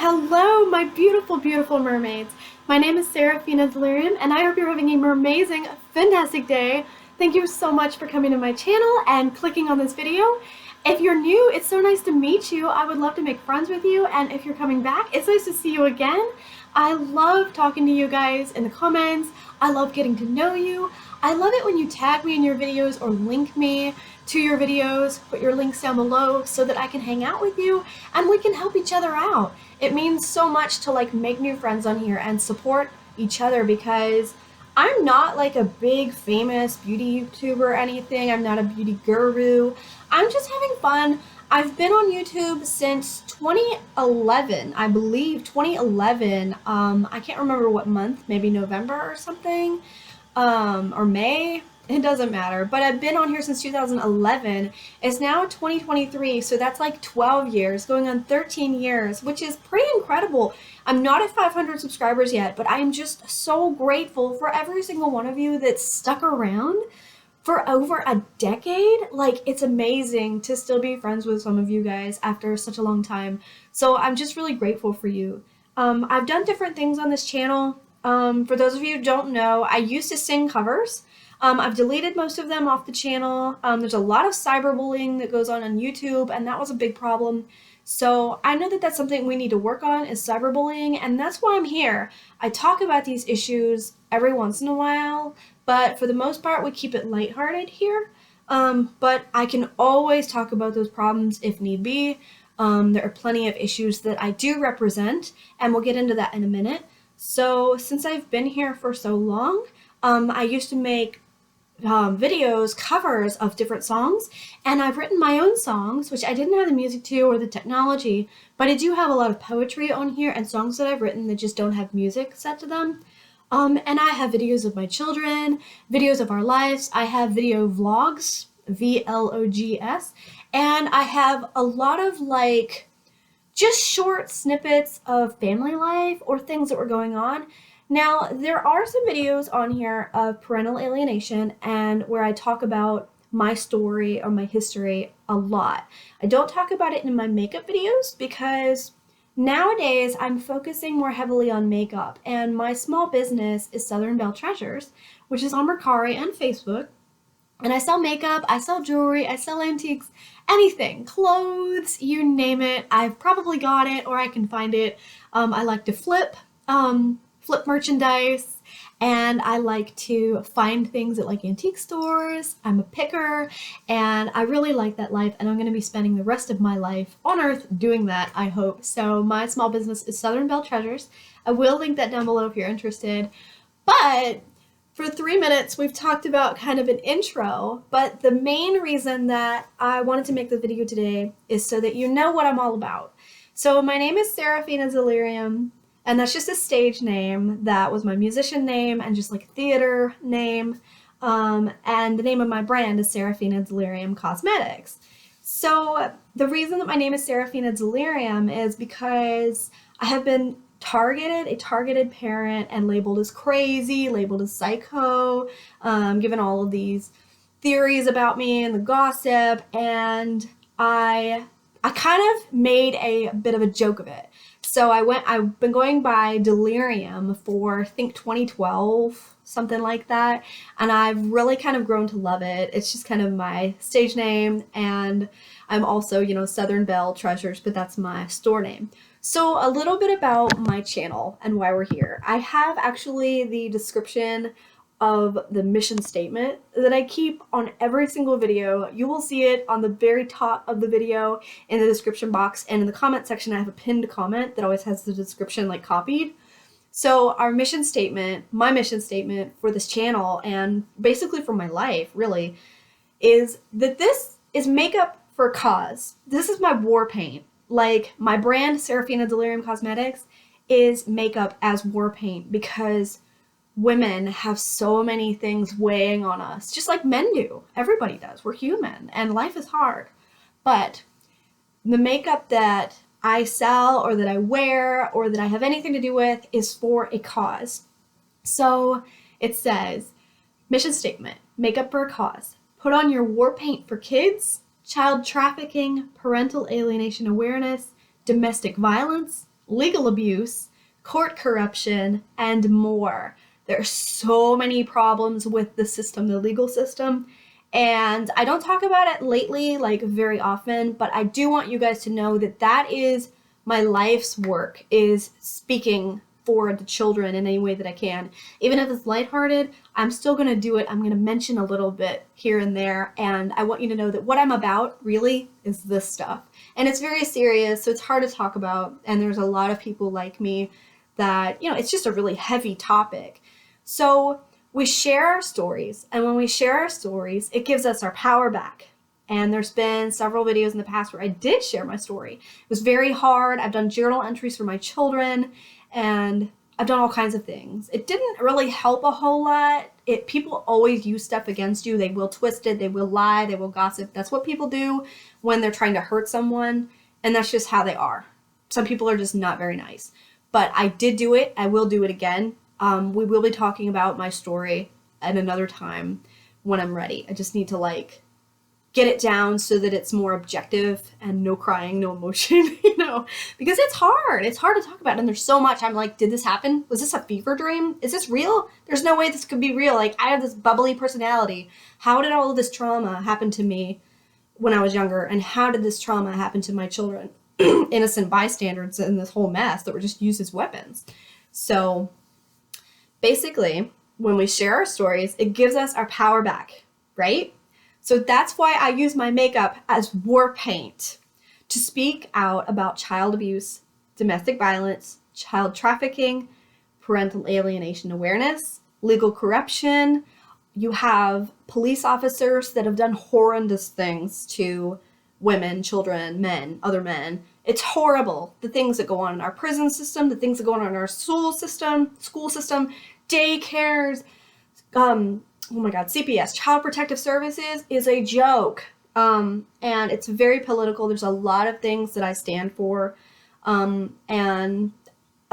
Hello, my beautiful, beautiful mermaids. My name is Sarafina Delirium, and I hope you're having a mermazing, fantastic day. Thank you so much for coming to my channel and clicking on this video. If you're new, it's so nice to meet you. I would love to make friends with you, and if you're coming back, it's nice to see you again. I love talking to you guys in the comments. I love getting to know you. I love it when you tag me in your videos or link me to your videos, put your links down below so that I can hang out with you and we can help each other out. It means so much to make new friends on here and support each other because I'm not like a big famous beauty YouTuber or anything. I'm not a beauty guru. I'm just having fun. I've been on YouTube since 2011, I believe 2011. I can't remember what month, maybe November or something, or May. It doesn't matter, but I've been on here since 2011. It's now 2023, so that's like 12 years, going on 13 years, which is pretty incredible. I'm not at 500 subscribers yet, but I'm just so grateful for every single one of you that's stuck around for over a decade. Like, it's amazing to still be friends with some of you guys after such a long time. So I'm just really grateful for you. I've done different things on this channel. For those of you who don't know, I used to sing covers. I've deleted most of them off the channel. There's a lot of cyberbullying that goes on YouTube, and that was a big problem. So I know that that's something we need to work on, is cyberbullying, and that's why I'm here. I talk about these issues every once in a while, but for the most part, we keep it lighthearted here. But I can always talk about those problems if need be. There are plenty of issues that I do represent, and we'll get into that in a minute. So since I've been here for so long, I used to make videos, covers of different songs, and I've written my own songs, which I didn't have the music to or the technology, but I do have a lot of poetry on here and songs that I've written that just don't have music set to them. And I have videos of my children, videos of our lives. I have video vlogs, VLOGS, and I have a lot of just short snippets of family life or things that were going on. Now, there are some videos on here of parental alienation and where I talk about my story or my history a lot. I don't talk about it in my makeup videos because nowadays I'm focusing more heavily on makeup, and my small business is Southern Belle Treasures, which is on Mercari and Facebook. And I sell makeup, I sell jewelry, I sell antiques, anything, clothes, you name it. I've probably got it or I can find it. I like to flip merchandise, and I like to find things at antique stores. I'm a picker, and I really like that life, and I'm going to be spending the rest of my life on earth doing that, I hope. So my small business is Southern Belle Treasures. I will link that down below if you're interested. But for 3 minutes, we've talked about kind of an intro, but the main reason that I wanted to make the video today is so that you know what I'm all about. So my name is Sarafina Delirium, and that's just a stage name. That was my musician name and just a theater name. And the name of my brand is Sarafina Delirium Cosmetics. So the reason that my name is Sarafina Delirium is because I have been a targeted parent, and labeled as crazy, labeled as psycho, given all of these theories about me and the gossip, and I kind of made a bit of a joke of it. So I've been going by Delirium for, I think, 2012, something like that, and I've really kind of grown to love it. It's just kind of my stage name, and I'm also, Southern Belle Treasures, but that's my store name. So a little bit about my channel and why we're here. I have actually the description of the mission statement that I keep on every single video. You will see it on the very top of the video in the description box, and in the comment section I have a pinned comment that always has the description copied. So our mission statement, my mission statement for this channel, and basically for my life really, is that this is makeup for a cause. This is my war paint. My brand, Sarafina Delirium Cosmetics, is makeup as war paint because women have so many things weighing on us, just like men do. Everybody does. We're human, and life is hard. But the makeup that I sell or that I wear or that I have anything to do with is for a cause. So it says, mission statement, makeup for a cause. Put on your war paint for kids, child trafficking, parental alienation awareness, domestic violence, legal abuse, court corruption, and more. There are so many problems with the system, the legal system, and I don't talk about it lately, like very often, but I do want you guys to know that that is my life's work, is speaking for the children in any way that I can. Even if it's lighthearted, I'm still going to do it. I'm going to mention a little bit here and there, and I want you to know that what I'm about really is this stuff. And it's very serious, so it's hard to talk about, and there's a lot of people like me that, you know, it's just a really heavy topic. So we share our stories, and when we share our stories, it gives us our power back. And there's been several videos in the past where I did share my story. It was very hard. I've done journal entries for my children, and I've done all kinds of things. It didn't really help a whole lot. People always use stuff against you. They will twist it, they will lie, they will gossip. That's what people do when they're trying to hurt someone, and that's just how they are. Some people are just not very nice. But I did do it. I will do it again. We will be talking about my story at another time when I'm ready. I just need to like get it down so that it's more objective and no crying, no emotion, you know, because it's hard. It's hard to talk about. And there's so much. I'm like, did this happen? Was this a fever dream? Is this real? There's no way this could be real. Like, I have this bubbly personality. How did all of this trauma happen to me when I was younger? And how did this trauma happen to my children? Innocent bystanders in this whole mess that were just used as weapons. So basically, when we share our stories, it gives us our power back, right? So that's why I use my makeup as war paint to speak out about child abuse, domestic violence, child trafficking, parental alienation awareness, legal corruption. You have police officers that have done horrendous things to women, children, men, other men. It's horrible. The things that go on in our prison system, the things that go on in our school system, daycares, oh my God, CPS, Child Protective Services is a joke. And it's very political. There's a lot of things that I stand for. And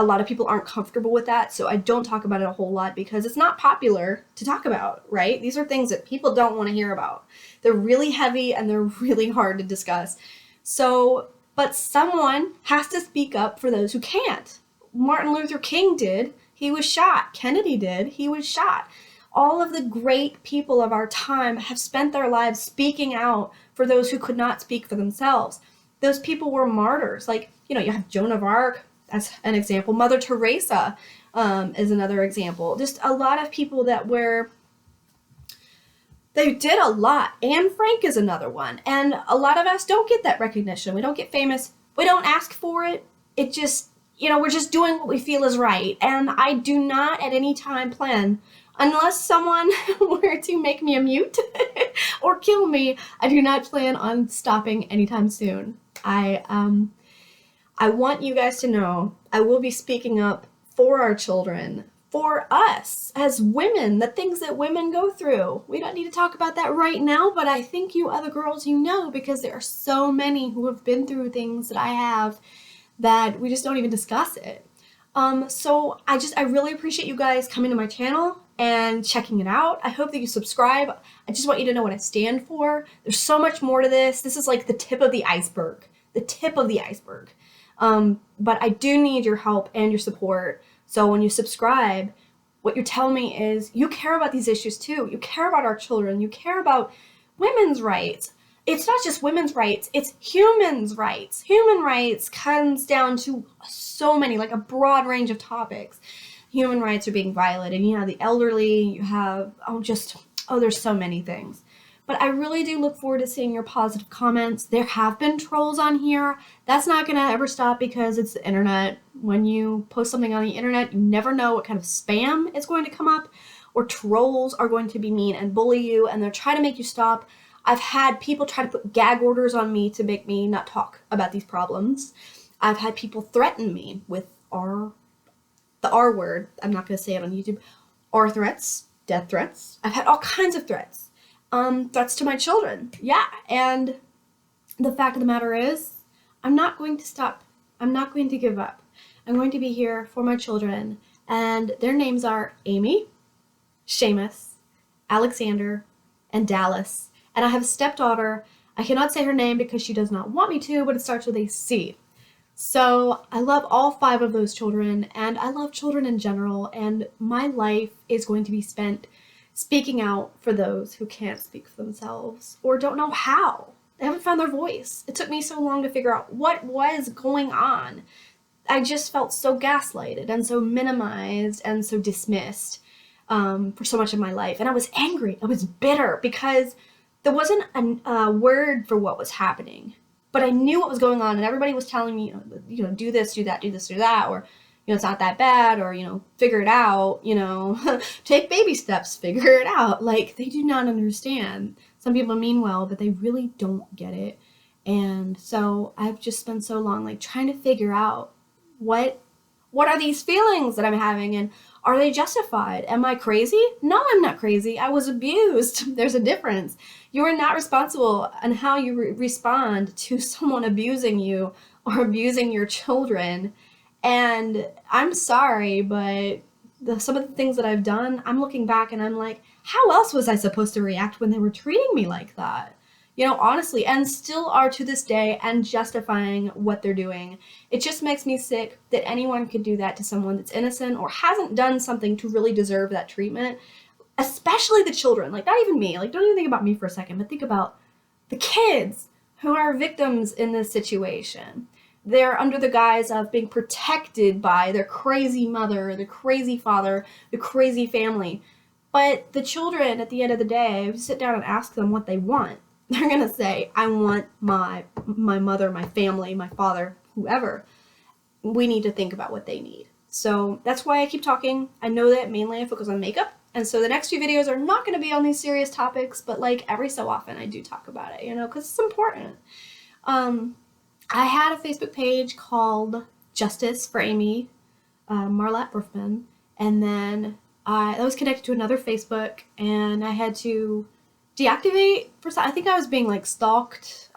a lot of people aren't comfortable with that. So I don't talk about it a whole lot because it's not popular to talk about, right? These are things that people don't want to hear about. They're really heavy and they're really hard to discuss. So, but someone has to speak up for those who can't. Martin Luther King did. He was shot. Kennedy did. He was shot. All of the great people of our time have spent their lives speaking out for those who could not speak for themselves. Those people were martyrs. Like, you know, you have Joan of Arc as an example. Mother Teresa is another example. Just a lot of people that they did a lot. Anne Frank is another one. And a lot of us don't get that recognition. We don't get famous. We don't ask for it. It just, you know, we're just doing what we feel is right. And I do not at any time plan, unless someone were to make me a mute or kill me, I do not plan on stopping anytime soon. I want you guys to know I will be speaking up for our children, for us as women, the things that women go through. We don't need to talk about that right now, but I think you other girls, you know, because there are so many who have been through things that I have that we just don't even discuss it. So I really appreciate you guys coming to my channel and checking it out. I hope that you subscribe. I just want you to know what I stand for. There's so much more to this. This is like the tip of the iceberg. The tip of the iceberg. But I do need your help and your support. So when you subscribe, what you're telling me is you care about these issues too. You care about our children. You care about women's rights. It's not just women's rights, it's humans' rights. Human rights comes down to so many, like a broad range of topics. Human rights are being violated. You have the elderly, you have, there's so many things. But I really do look forward to seeing your positive comments. There have been trolls on here. That's not going to ever stop because it's the internet. When you post something on the internet, you never know what kind of spam is going to come up, or trolls are going to be mean and bully you, and they're trying to make you stop. I've had people try to put gag orders on me to make me not talk about these problems. I've had people threaten me with the R word. I'm not going to say it on YouTube. R threats, death threats. I've had all kinds of threats. Threats to my children. Yeah, and the fact of the matter is, I'm not going to stop. I'm not going to give up. I'm going to be here for my children, and their names are Amy, Seamus, Alexander, and Dallas. And I have a stepdaughter. I cannot say her name because she does not want me to, but it starts with a C. So I love all 5 of those children, and I love children in general, and my life is going to be spent speaking out for those who can't speak for themselves or don't know how. They haven't found their voice. It took me so long to figure out what was going on. I just felt so gaslighted and so minimized and so dismissed for so much of my life. And I was angry. I was bitter because there wasn't a word for what was happening. But I knew what was going on, and everybody was telling me, do this, do that, do this, do that, or, it's not that bad, or, figure it out, take baby steps, figure it out. Like, they do not understand. Some people mean well, but they really don't get it. And so I've just spent so long, like, trying to figure out what are these feelings that I'm having, and are they justified? Am I crazy? No, I'm not crazy. I was abused. There's a difference. You are not responsible on how you respond to someone abusing you or abusing your children. And I'm sorry, but some of the things that I've done, I'm looking back and I'm like, how else was I supposed to react when they were treating me like that? Honestly, and still are to this day, and justifying what they're doing. It just makes me sick that anyone could do that to someone that's innocent or hasn't done something to really deserve that treatment, especially the children. Like, not even me. Like, don't even think about me for a second, but think about the kids who are victims in this situation. They're under the guise of being protected by their crazy mother, the crazy father, the crazy family. But the children, at the end of the day, if you sit down and ask them what they want, they're going to say, I want my mother, my family, my father, whoever. We need to think about what they need. So that's why I keep talking. I know that mainly I focus on makeup. And so the next few videos are not going to be on these serious topics, but like every so often I do talk about it, because it's important. I had a Facebook page called Justice for Amy Marlatt Berfman. And then that was connected to another Facebook, and I had to deactivate I think I was being like stalked,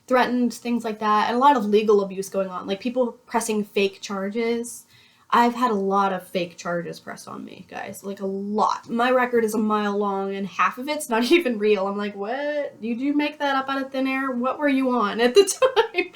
threatened, things like that, and a lot of legal abuse going on, like people pressing fake charges. I've had a lot of fake charges pressed on me, guys, like a lot. My record is a mile long and half of it's not even real. I'm like, what? Did you make that up out of thin air? What were you on at the time?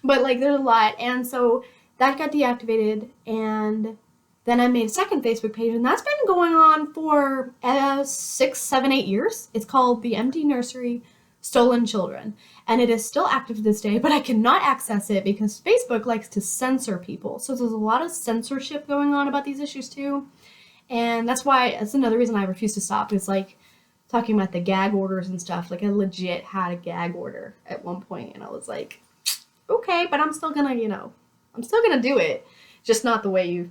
But like, there's a lot. And so that got deactivated, and then I made a second Facebook page, and that's been going on for 6, 7, 8 years. It's called The Empty Nursery Stolen Children. And it is still active to this day, but I cannot access it because Facebook likes to censor people. So there's a lot of censorship going on about these issues too. And that's another reason I refuse to stop. It's like talking about the gag orders and stuff. Like, I legit had a gag order at one point, and I was like, okay, but I'm still gonna, I'm still gonna do it. Just not the way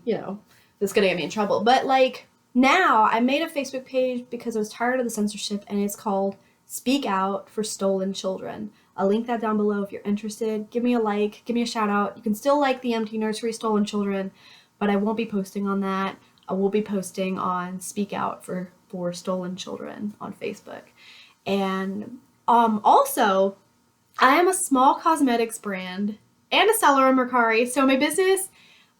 that's gonna get me in trouble. But like, now I made a Facebook page because I was tired of the censorship, and it's called Speak Out for Stolen Children. I'll link that down below if you're interested. Give me a like, give me a shout out. You can still like The Empty Nursery Stolen Children, but I won't be posting on that. I will be posting on Speak Out for Stolen Children on Facebook. And also, I am a small cosmetics brand and a seller on Mercari. So my business,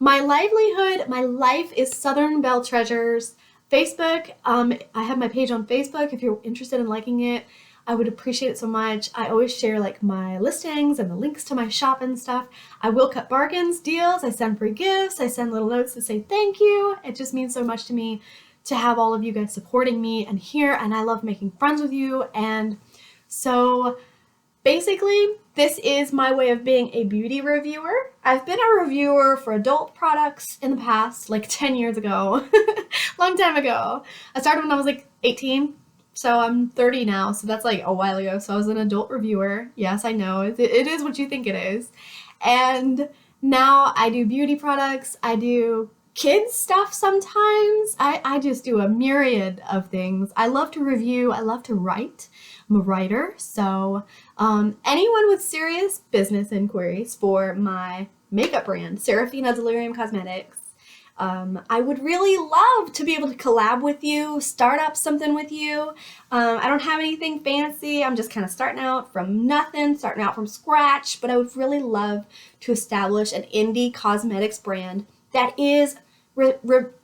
my livelihood, my life is Southern Belle Treasures. Facebook, I have my page on Facebook. If you're interested in liking it, I would appreciate it so much. I always share like my listings and the links to my shop and stuff. I will cut bargains, deals, I send free gifts, I send little notes to say thank you. It just means so much to me to have all of you guys supporting me and here, and I love making friends with you. And so basically, this is my way of being a beauty reviewer. I've been a reviewer for adult products in the past, like 10 years ago, long time ago. I started when I was like 18, so I'm 30 now, so that's like a while ago. So I was an adult reviewer. Yes, I know, it is what you think it is. And now I do beauty products, I do kids stuff sometimes. I just do a myriad of things. I love to review, I love to write. I'm a writer, so anyone with serious business inquiries for my makeup brand, Sarafina Delirium Cosmetics, I would really love to be able to collab with you, start up something with you. I don't have anything fancy. I'm just kind of starting out from nothing, starting out from scratch, but I would really love to establish an indie cosmetics brand that is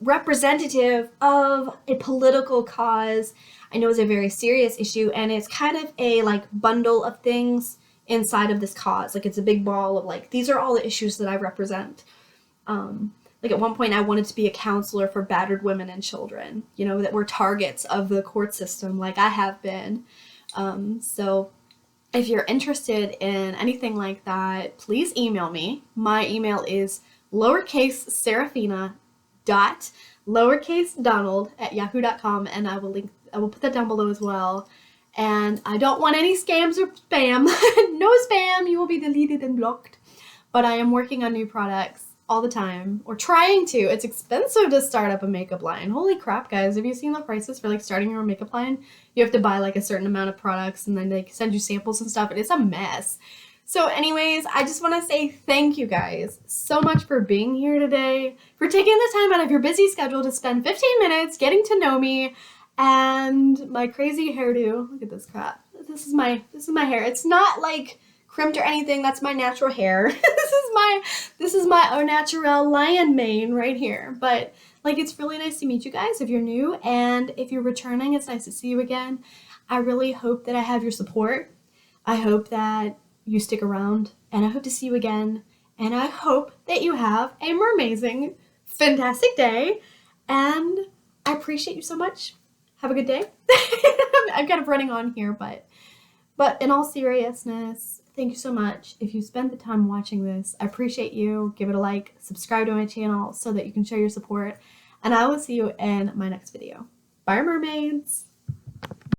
representative of a political cause. I know it's a very serious issue, and it's kind of a like bundle of things inside of this cause. Like, it's a big ball of like, these are all the issues that I represent. Like, at one point I wanted to be a counselor for battered women and children, you know, that were targets of the court system, like I have been. So if you're interested in anything like that, please email me. My email is lowercase.donald@yahoo.com, and I will put that down below as well. And I don't want any scams or spam. No spam, you will be deleted and blocked. But I am working on new products all the time, or trying to. It's expensive to start up a makeup line. Holy crap, guys. Have you seen the prices for like starting your makeup line? You have to buy like a certain amount of products, and then they send you samples and stuff, and it's a mess. So anyways, I just want to say thank you guys so much for being here today, for taking the time out of your busy schedule to spend 15 minutes getting to know me and my crazy hairdo. Look at this crap. This is my hair. It's not like crimped or anything. That's my natural hair. This is my au naturel lion mane right here. But like, it's really nice to meet you guys if you're new, and if you're returning, it's nice to see you again. I really hope that I have your support. I hope that you stick around, and I hope to see you again, and I hope that you have a mermazing, fantastic day, and I appreciate you so much. Have a good day. I'm kind of running on here, but in all seriousness, thank you so much. If you spent the time watching this, I appreciate you. Give it a like, subscribe to my channel so that you can show your support, and I will see you in my next video. Bye, mermaids!